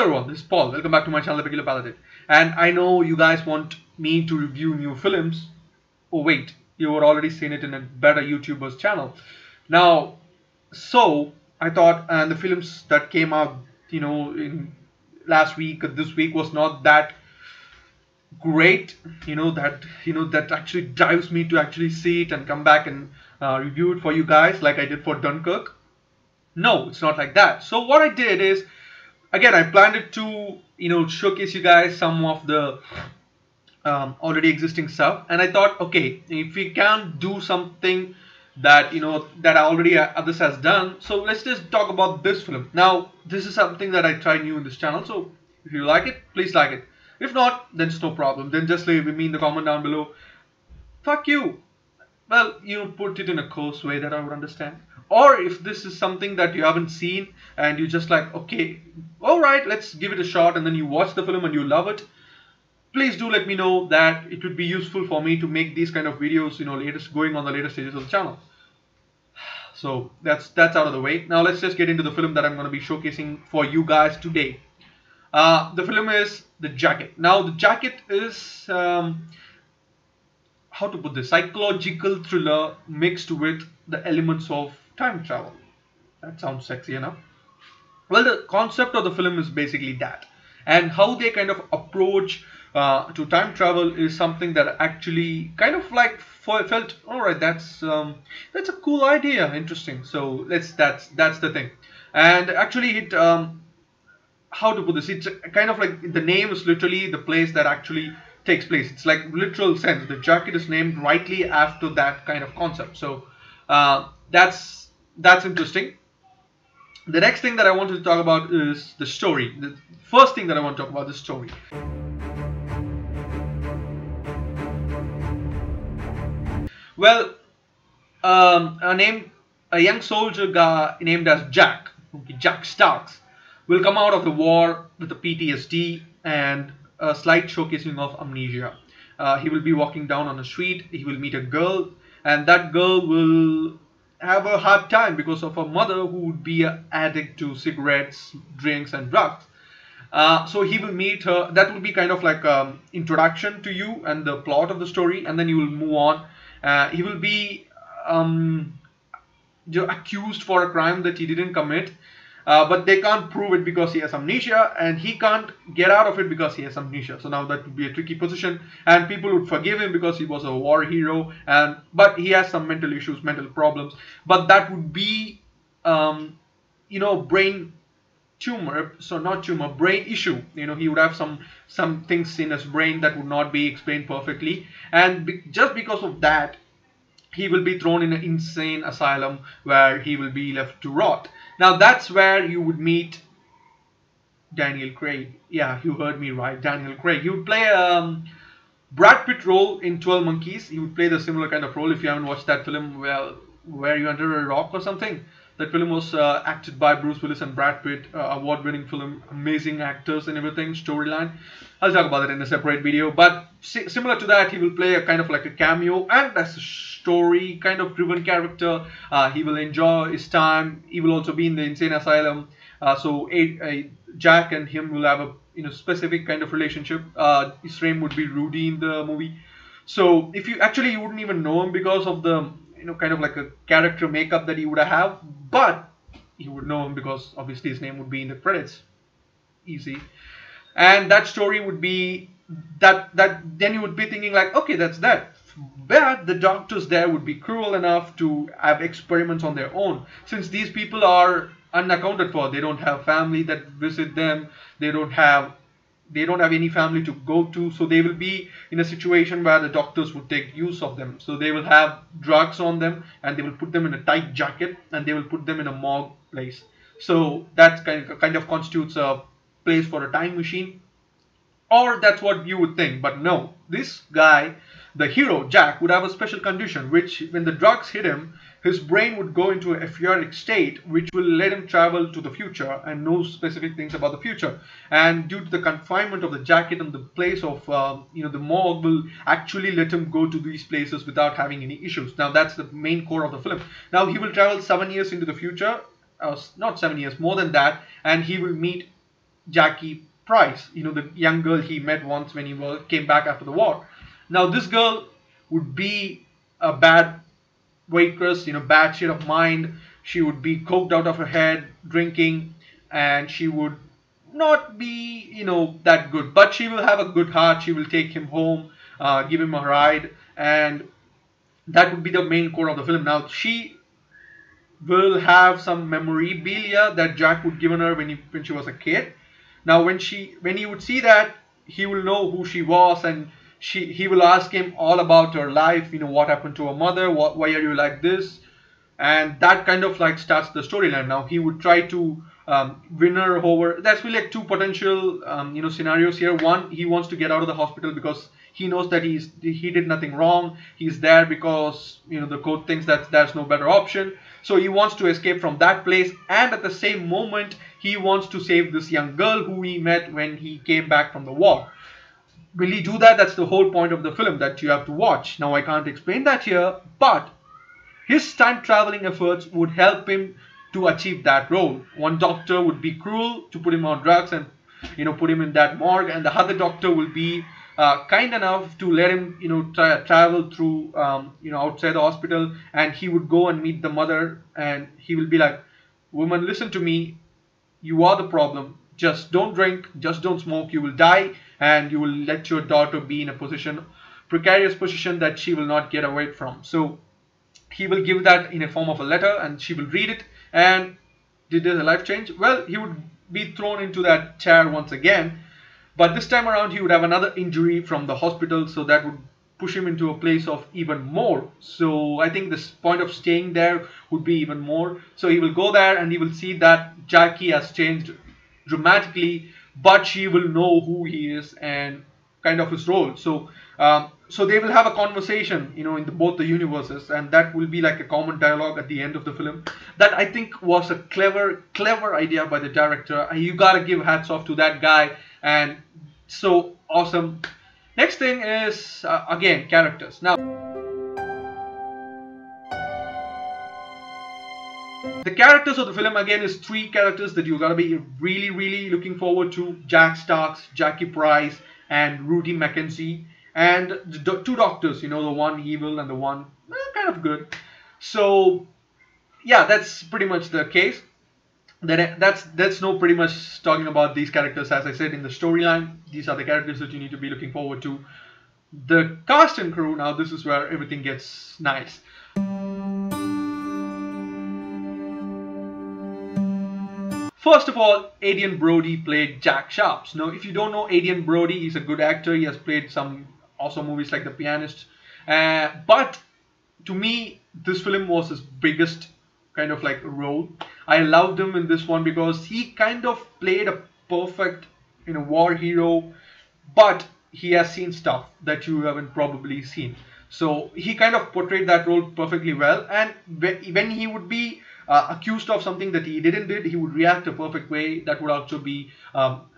everyone, this is Paul. Welcome back to my channel, the Paladin. And I know you guys want me to review new films. Oh wait, you were already seen it in a better YouTuber's channel. Now, so I thought, and the films that came out, in last week or this week was not that great. That actually drives me to actually see it and come back and review it for you guys, like I did for Dunkirk. No, it's not like that. So what I did is, again, I planned it to showcase you guys some of the already existing stuff, and I thought, okay, if we can't do something that that already others has done, so let's just talk about this film. Now, this is something that I tried new in this channel, so if you like it, please like it. If not, then it's no problem. Then just leave me in the comment down below. Fuck you. Well, put it in a coarse way that I would understand. Or if this is something that you haven't seen and you just like, okay, alright, let's give it a shot, and then you watch the film and you love it, please do let me know. That it would be useful for me to make these kind of videos, going on the later stages of the channel. So that's out of the way. Now let's just get into the film that I'm going to be showcasing for you guys today. The film is The Jacket. Now the Jacket is how to put this, psychological thriller mixed with the elements of time travel. That sounds sexy enough. Well, the concept of the film is basically that, and how they kind of approach to time travel is something that actually kind of like felt, all right, that's a cool idea, interesting. So that's the thing. And actually it how to put this, it's kind of like the name is literally the place that actually takes place. It's like literal sense. The jacket is named rightly after that kind of concept. So that's interesting. The next thing that I wanted to talk about is the story. The first thing that I want to talk about is the story. Well, a young soldier guy named as Jack, Jack Starks, will come out of the war with a PTSD and a slight showcasing of amnesia. He will be walking down on a street. He will meet a girl, and that girl will have a hard time because of her mother, who would be an addict to cigarettes, drinks, and drugs. So he will meet her. That will be kind of like introduction to you and the plot of the story, and then you will move on. He will be accused for a crime that he didn't commit, but they can't prove it because he has amnesia, and he can't get out of it because he has amnesia. So now that would be a tricky position, and people would forgive him because he was a war hero, but he has some mental issues, mental problems. But that would be brain tumor, so not tumor, brain issue. He would have some things in his brain that would not be explained perfectly, and just because of that, he will be thrown in an insane asylum where he will be left to rot. Now that's where you would meet Daniel Craig. Yeah, you heard me right, Daniel Craig. He would play a Brad Pitt role in 12 Monkeys. He would play the similar kind of role. If you haven't watched that film, well, Were You Under a Rock or something? That film was acted by Bruce Willis and Brad Pitt, award-winning film, amazing actors and everything, storyline. I'll talk about it in a separate video. But similar to that, he will play a kind of like a cameo, and as a story kind of driven character. He will enjoy his time. He will also be in the insane asylum. So Jack and him will have a specific kind of relationship. His name would be Rudy in the movie. So if you wouldn't even know him because of the kind of like a character makeup that he would have, but you would know him because obviously his name would be in the credits. Easy. And that story would be that then you would be thinking like, okay, that's that. But the doctors there would be cruel enough to have experiments on their own, since these people are unaccounted for. They don't have family that visit them. They don't have any family to go to, so they will be in a situation where the doctors would take use of them. So they will have drugs on them, and they will put them in a tight jacket, and they will put them in a morgue place. So that kind of constitutes a place for a time machine, or that's what you would think. But no, this guy, the hero Jack, would have a special condition, which when the drugs hit him, his brain would go into a euphoric state, which will let him travel to the future and know specific things about the future. And due to the confinement of the jacket and the place of the morgue, will actually let him go to these places without having any issues. Now that's the main core of the film. Now he will travel 7 years into the future, not 7 years, more than that, and he will meet Jackie Price, the young girl he met once when came back after the war. Now this girl would be a bad waitress, bad state of mind. She would be coked out of her head, drinking, and she would not be, that good. But she will have a good heart. She will take him home, give him a ride, and that would be the main core of the film. Now she will have some memorabilia that Jack would given her when she was a kid. Now when he would see that, he will know who she was, and he will ask him all about her life. What happened to her mother, why are you like this, and that kind of like starts the storyline. Now he would try to win her over. That's really like two potential scenarios here. One, he wants to get out of the hospital because he knows that he did nothing wrong. He's there because the court thinks that there's no better option. So he wants to escape from that place, and at the same moment he wants to save this young girl who he met when he came back from the war. Will he do that? That's the whole point of the film that you have to watch. Now I can't explain that here, but his time traveling efforts would help him to achieve that role. One doctor would be cruel to put him on drugs and put him in that morgue, and the other doctor will be kind enough to let him travel through outside the hospital, and he would go and meet the mother, and he will be like, woman, listen to me, you are the problem, just don't drink, just don't smoke, you will die, and you will let your daughter be in a precarious position that she will not get away from. So he will give that in a form of a letter, and she will read it. And did her life change? Well, he would be thrown into that chair once again, but this time around he would have another injury from the hospital, so that would push him into a place of even more. So I think this point of staying there would be even more. So he will go there and he will see that Jackie has changed dramatically, but she will know who he is and kind of his role. So so they will have a conversation, in both the universes, and that will be like a common dialogue at the end of the film. That I think was a clever idea by the director. You gotta give hats off to that guy, and so awesome. Next thing is again, characters. Now the characters of the film again is three characters that you gotta be really looking forward to: Jack Starks, Jackie Price, and Rudy Mackenzie. And the two doctors, the one evil and the one kind of good. So yeah, that's pretty much the case. That's no pretty much talking about these characters. As I said, in the storyline, these are the characters that you need to be looking forward to. The cast and crew, now this is where everything gets nice. First of all, Adrien Brody played Jack Sharps. Now, if you don't know Adrien Brody, he's a good actor. He has played some awesome movies like The Pianist. But to me, this film was his biggest kind of like role. I loved him in this one because he kind of played a perfect, war hero, but he has seen stuff that you haven't probably seen. So he kind of portrayed that role perfectly well. And when he would be accused of something that he didn't did, he would react a perfect way. That would also be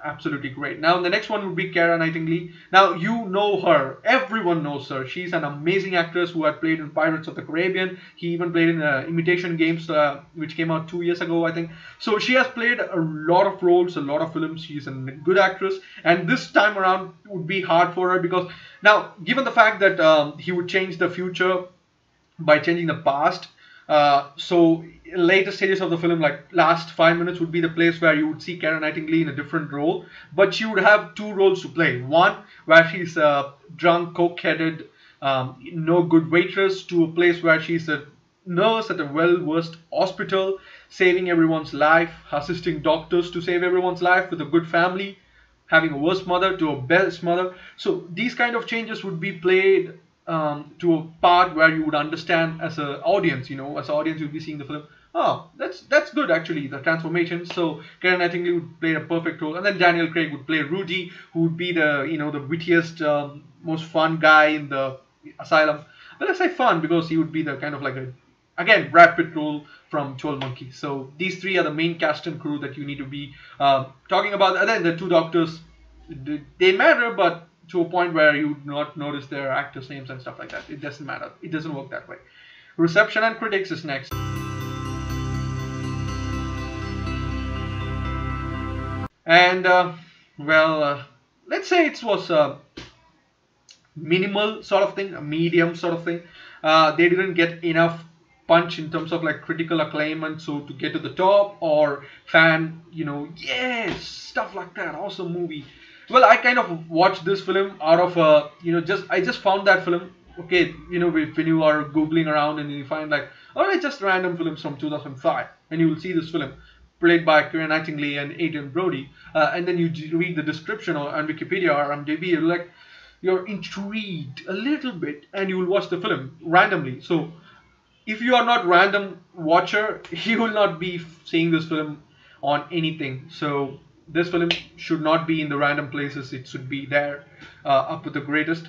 absolutely great. Now the next one would be Keira Knightley. Now you know her, everyone knows her. She's an amazing actress who had played in Pirates of the Caribbean. He even played in Imitation Games, which came out 2 years ago, I think. So she has played a lot of roles, a lot of films. She's a good actress, and this time around would be hard for her because now, given the fact that he would change the future by changing the past, so later stages of the film, like last 5 minutes, would be the place where you would see Keira Knightley in a different role, but she would have two roles to play. One where she's a drunk, coke-headed, no good waitress, to a place where she's a nurse at a well-versed hospital, saving everyone's life, assisting doctors to save everyone's life, with a good family, having a worst mother to a best mother. So these kind of changes would be played to a part where you would understand as an audience. As an audience, you'd be seeing the film. Oh, that's good actually, the transformation. So Keira Knightley would play a perfect role, and then Daniel Craig would play Rudy, who would be the the wittiest, most fun guy in the asylum. Well, I say fun because he would be the kind of like again, Brad Pitt role from 12 Monkeys. So these three are the main cast and crew that you need to be talking about. And then the two doctors, they matter, but to a point where you would not notice their actors' names and stuff like that. It doesn't matter. It doesn't work that way. Reception and critics is next. And well, let's say it was minimal sort of thing, a medium sort of thing. They didn't get enough punch in terms of like critical acclaim and so to get to the top or fan, yes, stuff like that. Awesome movie. Well, I kind of watched this film out of just I just found that film. Okay, when you are googling around and you find like, all right, just random films from 2005, and you will see this film played by Keira Knightley and Adrian Brody, and then you read the description on Wikipedia or IMDb, you're like, you're intrigued a little bit, and you will watch the film randomly. So if you are not random watcher, you will not be seeing this film on anything. So this film should not be in the random places. It should be there, up with the greatest.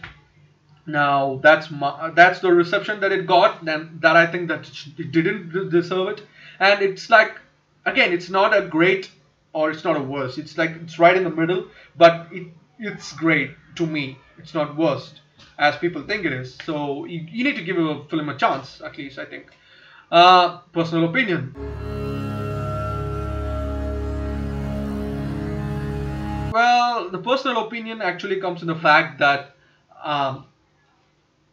Now that's the reception that it got. Then that I think that it didn't deserve it. And it's like, again, it's not a great or it's not a worst. It's like it's right in the middle, but it's great to me. It's not worst as people think it is. So you need to give a film a chance, at least I think. Personal opinion. Well, the personal opinion actually comes in the fact that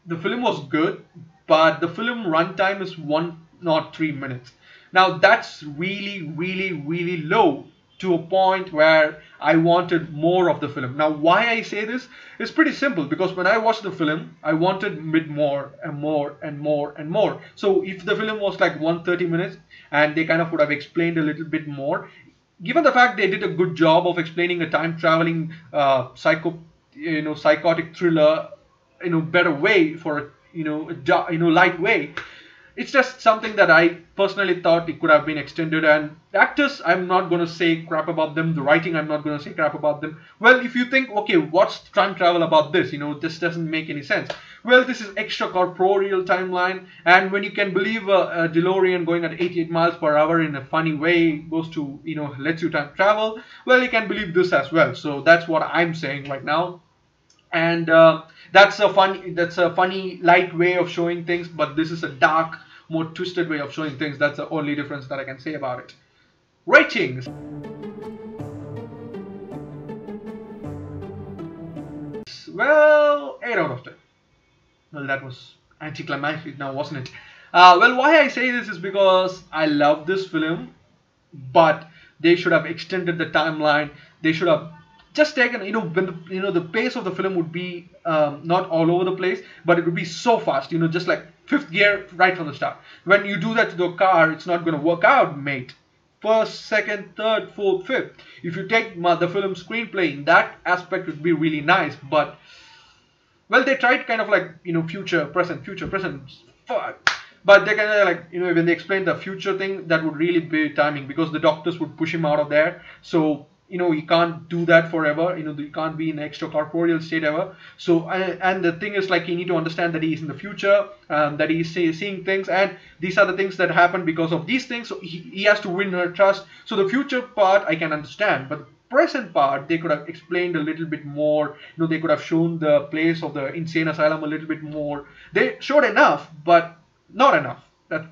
the film was good, but the film runtime is 103 minutes. Now that's really, really, really low to a point where I wanted more of the film. Now why I say this is pretty simple, because when I watched the film, I wanted more and more and more and more. So if the film was like 130 minutes and they kind of would have explained a little bit more, given the fact they did a good job of explaining a time traveling psychotic thriller better way for light way, it's just something that I personally thought it could have been extended. And the actors, I'm not going to say crap about them. The writing, I'm not going to say crap about them. Well, if you think, okay, what's time travel about this? This doesn't make any sense. Well, this is extracorporeal timeline, and when you can believe a DeLorean going at 88 miles per hour in a funny way goes to lets you time travel, well, you can believe this as well. So that's what I'm saying right now. And that's a funny light way of showing things, but this is a dark, more twisted way of showing things. That's the only difference that I can say about it. Ratings. Well, 8 out of 10. Well, that was anticlimactic now, wasn't it? Well, why I say this is because I love this film, but they should have extended the timeline. They should have just taken, when the pace of the film would be not all over the place, but it would be so fast, just like fifth gear right from the start. When you do that to the car, it's not going to work out, mate. First, second, third, fourth, fifth. If you take the film screenplay in that aspect, it would be really nice. But well, they tried kind of like future, present, fuck. But they kind of like when they explained the future thing, that would really be timing, because the doctors would push him out of there. So you can't do that forever. You can't be in extracorporeal state ever. So and the thing is, like, you need to understand that he's in the future, that he's seeing things, and these are the things that happen because of these things. So he has to win her trust. So the future part I can understand, but the present part they could have explained a little bit more. They could have shown the place of the insane asylum a little bit more. They showed enough, but not enough.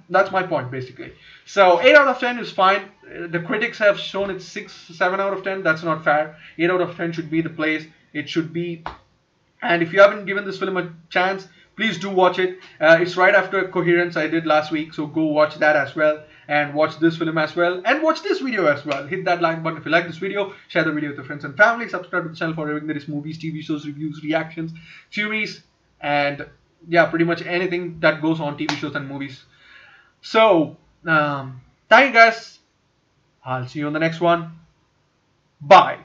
That's my point, basically. So 8 out of 10 is fine. The critics have shown it 6, 7 out of 10. That's not fair. 8 out of 10 should be the place it should be. And if you haven't given this film a chance, please do watch it. It's right after Coherence I did last week, so go watch that as well, and watch this film as well, and watch this video as well. Hit that like button if you like this video. Share the video with your friends and family. Subscribe to the channel for everything that is movies, TV shows, reviews, reactions, theories, and yeah, pretty much anything that goes on TV shows and movies. So, thank you guys. I'll see you on the next one. Bye.